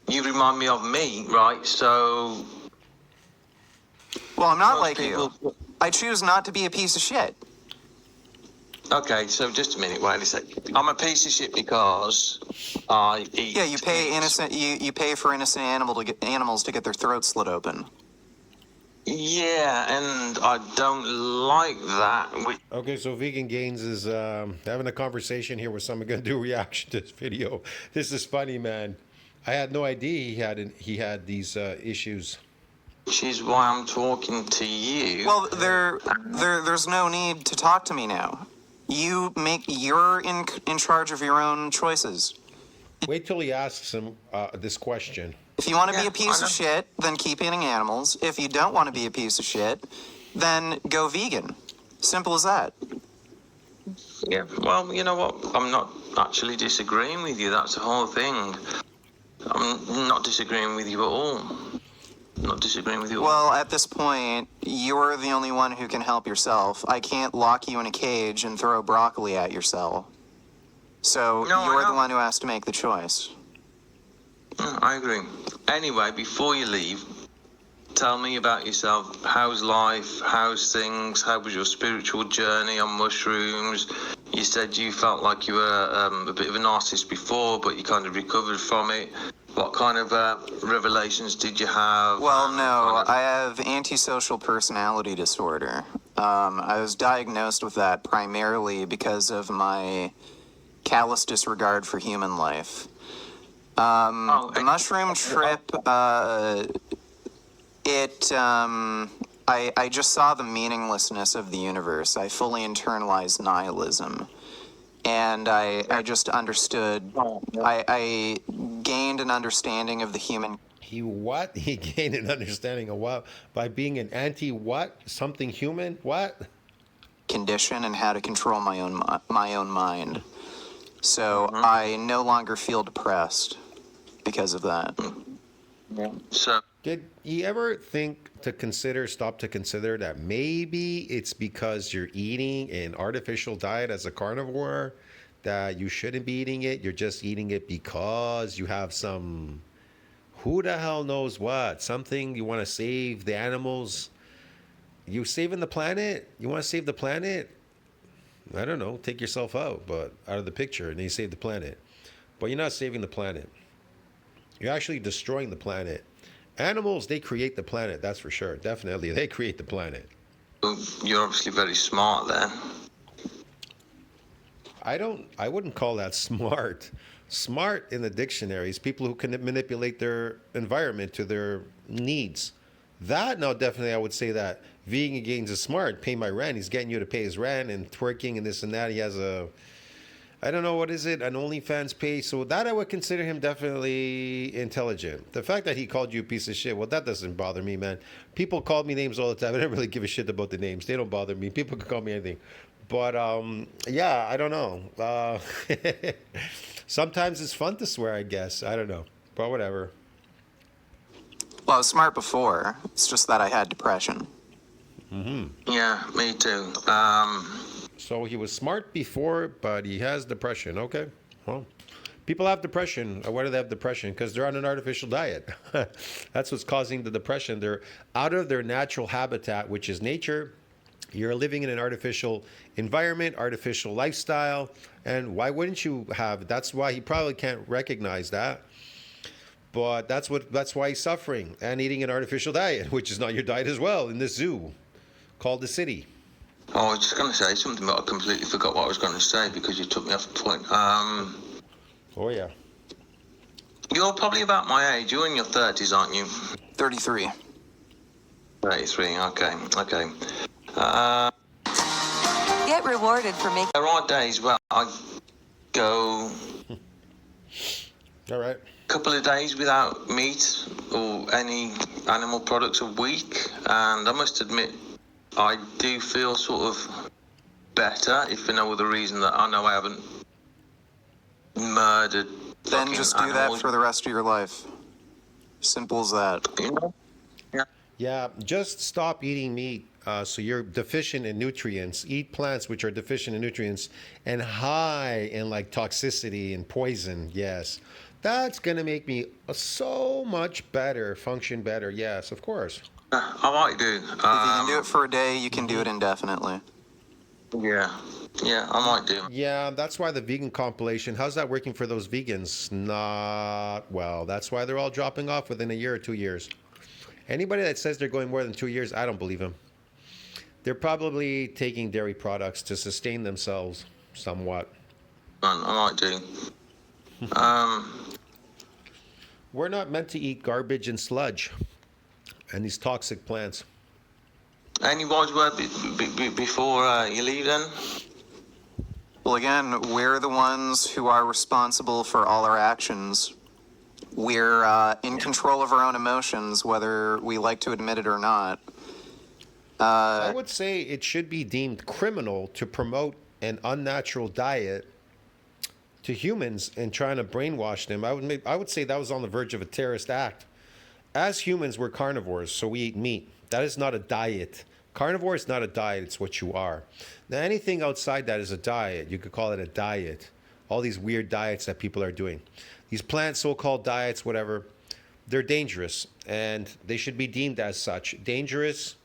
You remind me of me, right? So, Well, I'm not most like people. you. I choose not to be a piece of shit. Okay, so just a minute. Wait a sec. I'm a piece of shit because I eat. Yeah, you pay meat. innocent. You pay for innocent animals to get their throats slit open. Yeah, and I don't like that. Okay, so Vegan Gains is having a conversation here with someone going to do a reaction to this video. This is funny, man. I had no idea he had these issues. Which is why I'm talking to you. Well, there's no need to talk to me now. You're in charge of your own choices. Wait till he asks him this question. If you want to be Yeah, a piece I of know. shit, then keep eating animals. If you don't want to be a piece of shit, then go vegan. Simple as that. Yeah, well, you know what? I'm not actually disagreeing with you. That's the whole thing. I'm not disagreeing with you at all. Not disagreeing with you at all. Well, at this point, you're the only one who can help yourself. I can't lock you in a cage and throw broccoli at your cell. So No, I you're the know. one who has to make the choice. I agree. Anyway, before you leave, tell me about yourself. How's life? How's things? How was your spiritual journey on mushrooms? You said you felt like you were a bit of an artist before, but you kind of recovered from it. What kind of revelations did you have? Well, no, Kind of- I have antisocial personality disorder. I was diagnosed with that primarily because of my callous disregard for human life. The mushroom trip, I just saw the meaninglessness of the universe. I fully internalized nihilism. And I just understood, I gained an understanding of the human He what? He gained an understanding of what? By being an anti-what? Something human? What? condition and how to control my own mind. So I no longer feel depressed because of that. So, Did he ever stop to consider that maybe it's because you're eating an artificial diet as a carnivore that you shouldn't be eating it? You're just eating it because you have some, who the hell knows what, something you want to save the animals. You saving the planet? You want to save the planet? I don't know. Take yourself out, but out of the picture, and then you save the planet. But you're not saving the planet. You're actually destroying the planet. Animals, they create the planet. That's for sure. Definitely, they create the planet. you're obviously very smart then. I wouldn't call that smart. Smart in the dictionary is people who can manipulate their environment to their needs. That now definitely I would say that Vegan Gains is smart. Pay my rent. He's getting you to pay his rent and twerking and this and that. He has I don't know what is it, an OnlyFans page. So that I would consider him definitely intelligent. The fact that he called you a piece of shit, well, that doesn't bother me, man. People call me names all the time. I don't really give a shit about the names. They don't bother me. People can call me anything. But yeah, I don't know. Sometimes it's fun to swear, I guess. I don't know. But whatever. Well, I was smart before. It's just that I had depression. Yeah, me too. So he was smart before, but he has depression. Okay. Well, people have depression. Why do they have depression? Because they're on an artificial diet. That's what's causing the depression. They're out of their natural habitat, which is nature. You're living in an artificial environment, artificial lifestyle. And why wouldn't you have? That's why he probably can't recognize that. But that's why he's suffering and eating an artificial diet, which is not your diet as well, in this zoo called the city. Oh, I was just going to say something, but I completely forgot what I was going to say because you took me off the point. Oh yeah. You're probably about my age. You're in your 30s, aren't you? 33. 33, okay. Get rewarded for making. There are days where I go All right. a couple of days without meat or any animal products a week, and I must admit, I do feel sort of better, if for no other reason that I know I haven't murdered. Then fucking just do that animals. for the rest of your life. Simple as that. You know? Yeah. Yeah, just stop eating meat. So you're deficient in nutrients. Eat plants which are deficient in nutrients and high in like toxicity and poison. Yes, That's gonna make me so much better, function better. Yes, of course. I might do. If you can do it for a day, you can do it indefinitely. Yeah. Yeah, I might do. Yeah, that's why the vegan compilation. How's that working for those vegans? Not well. That's why they're all dropping off within a year or 2 years. Anybody that says they're going more than 2 years, I don't believe them. They're probably taking dairy products to sustain themselves somewhat. I might do. We're not meant to eat garbage and sludge and these toxic plants. Any wise word before you leave then? Well, again, we're the ones who are responsible for all our actions. We're in control of our own emotions, whether we like to admit it or not. I would say it should be deemed criminal to promote an unnatural diet to humans and trying to brainwash them. I would say that was on the verge of a terrorist act. As humans, we're carnivores, so we eat meat. That is not a diet. Carnivore is not a diet, it's what you are. Now, anything outside that is a diet. You could call it a diet. All these weird diets that people are doing. These plant so-called diets, whatever, they're dangerous, and they should be deemed as such. Dangerous.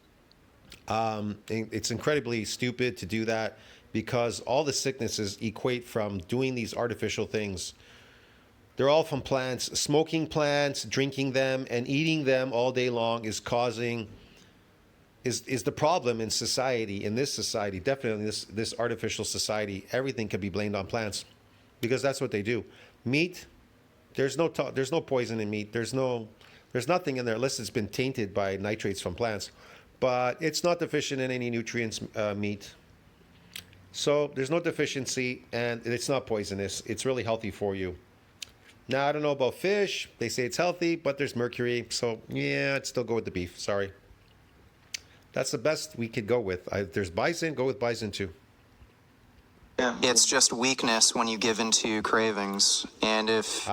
It's incredibly stupid to do that because all the sicknesses equate from doing these artificial things. They're all from plants. Smoking plants, drinking them, and eating them all day long is the problem in society, in this society, definitely this artificial society. Everything can be blamed on plants because that's what they do. Meat, there's no poison in meat. There's nothing in there unless it's been tainted by nitrates from plants. But it's not deficient in any nutrients, meat. So there's no deficiency, and it's not poisonous. It's really healthy for you. Now, I don't know about fish. They say it's healthy, but there's mercury. So, yeah, I'd still go with the beef. Sorry. That's the best we could go with. If there's bison, go with bison too. Yeah. It's just weakness when you give into cravings. And if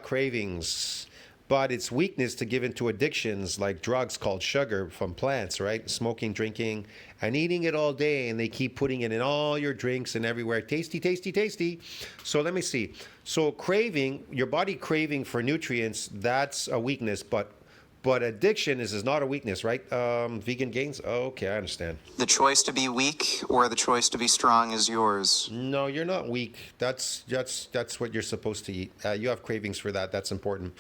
Cravings. But it's weakness to give into addictions like drugs called sugar from plants, right? Smoking, drinking, and eating it all day. And they keep putting it in all your drinks and everywhere. Tasty, tasty, tasty. So let me see. So craving, your body craving for nutrients, that's a weakness. But addiction is not a weakness, right? Vegan gains? Okay, I understand. the choice to be weak or the choice to be strong is yours. No, you're not weak. That's what you're supposed to eat. You have cravings for that. That's important.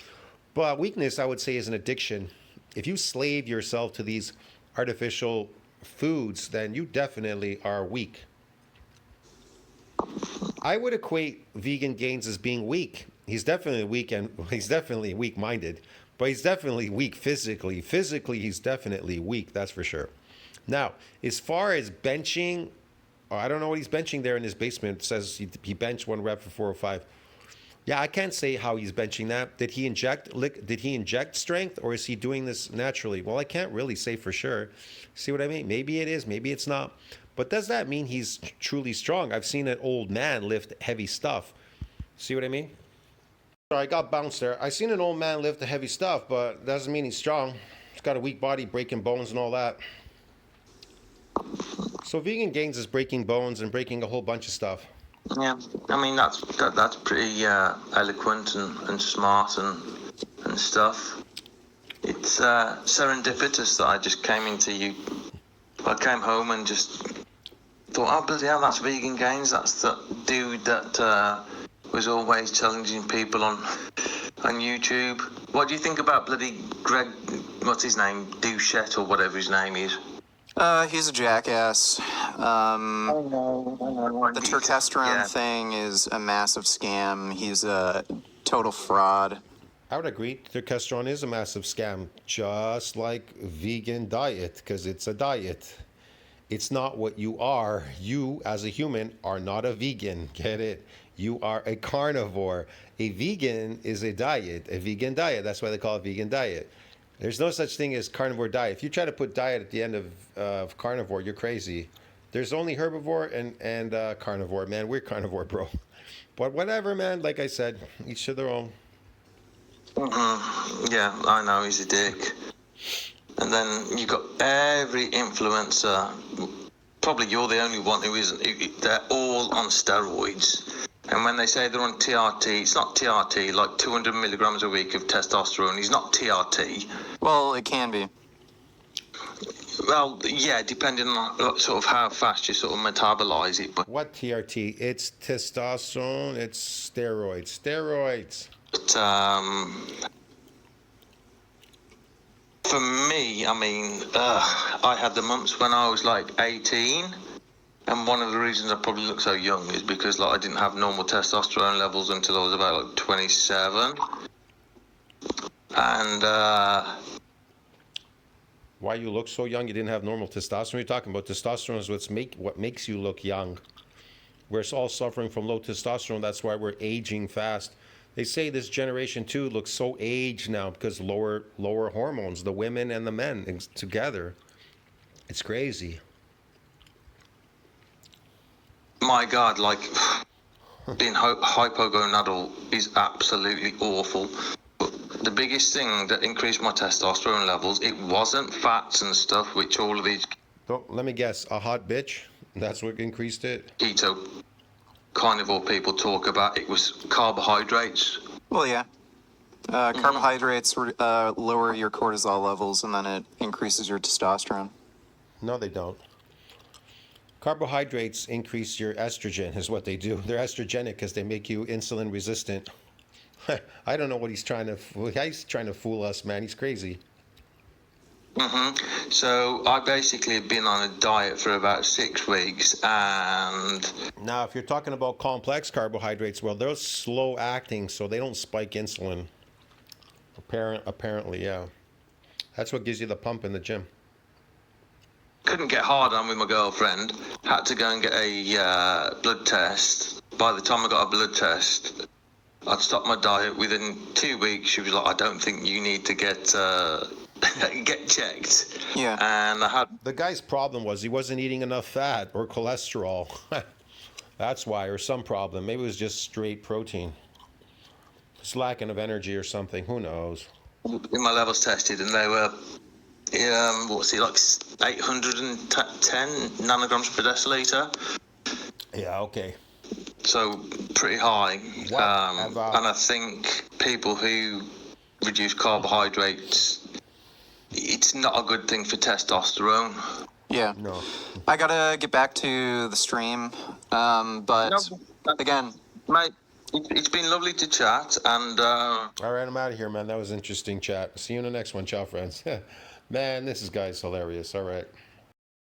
But weakness, I would say, is an addiction. If you slave yourself to these artificial foods, then you definitely are weak. I would equate vegan gains as being weak. He's definitely weak, and he's definitely weak-minded, but he's definitely weak physically. Physically, he's definitely weak, that's for sure. Now, as far as benching, I don't know what he's benching there in his basement. It says he benched 1 rep for 405. Yeah, I can't say how he's benching that. Did he inject strength, or is he doing this naturally? Well, I can't really say for sure. See what I mean? Maybe it is, maybe it's not. But does that mean he's truly strong? I've seen an old man lift heavy stuff. See what I mean? Sorry, I got bounced there. I seen an old man lift the heavy stuff, but doesn't mean he's strong. He's got a weak body, breaking bones and all that. So vegan gains is breaking bones and breaking a whole bunch of stuff. Yeah, I mean that's pretty eloquent and smart and stuff. It's serendipitous that I just came into you. I came home and just thought, oh bloody hell, that's Vegan Gains. That's the dude that was always challenging people on YouTube. What do you think about bloody Greg? What's his name? Douchette or whatever his name is. He's a jackass. The testosterone thing is a massive scam. He's a total fraud. I would agree. Testosterone is a massive scam, just like vegan diet, because it's a diet. It's not what you are. You, as a human, are not a vegan. Get it? You are a carnivore. A vegan is a diet. A vegan diet. That's why they call it vegan diet. There's no such thing as carnivore diet. If you try to put diet at the end of carnivore, you're crazy. There's only herbivore and carnivore. Man, we're carnivore, bro. But whatever, man. Like I said, each to their own. Yeah, I know, he's a dick. And then you got every influencer. Probably you're the only one who isn't. They're all on steroids. And when they say they're on TRT, it's not TRT, like 200 milligrams a week of testosterone. He's not TRT. Well, it can be. Well, yeah, depending on sort of how fast you sort of metabolize it. What TRT? It's testosterone. It's steroids. Steroids. But for me, I mean, I had the mumps when I was like 18. And one of the reasons I probably look so young is because like I didn't have normal testosterone levels until I was about like 27. And Why you look so young? You didn't have normal testosterone. You're talking about testosterone is what makes you look young. We're all suffering from low testosterone. That's why we're aging fast. They say this generation too looks so aged now because lower hormones, the women and the men together. It's crazy. my God, like being hypogonadal is absolutely awful. But the biggest thing that increased my testosterone levels, it wasn't fats and stuff, which all of these Don't let me guess. A hot bitch. That's what increased it. keto carnivore people talk about. It was carbohydrates. Well, yeah. Carbohydrates lower your cortisol levels, and then it increases your testosterone. No, they don't. Carbohydrates increase your estrogen, is what they do. They're estrogenic because they make you insulin resistant. I don't know what he's trying to fool us, man. He's crazy. So I basically have been on a diet for about 6 weeks, and Now, if you're talking about complex carbohydrates, well, they're slow acting, so they don't spike insulin. Apparently, yeah. That's what gives you the pump in the gym. couldn't get hard on with my girlfriend. Had to go and get a blood test. By the time I got a blood test, I'd stopped my diet. Within 2 weeks, she was like, "I don't think you need to get get checked." Yeah. And I had The guy's problem was he wasn't eating enough fat or cholesterol. That's why, or some problem. Maybe it was just straight protein. It's lacking of energy or something. Who knows? my levels tested, and they were what's it, like 810 nanograms per deciliter. Yeah, okay. So pretty high. What And I think people who reduce carbohydrates, it's not a good thing for testosterone. Yeah. No. I gotta get back to the stream, but again, Mate, it's been lovely to chat, and All right, I'm out of here, man. That was interesting chat. See you in the next one. Ciao, friends. Man, this guy's hilarious. All right.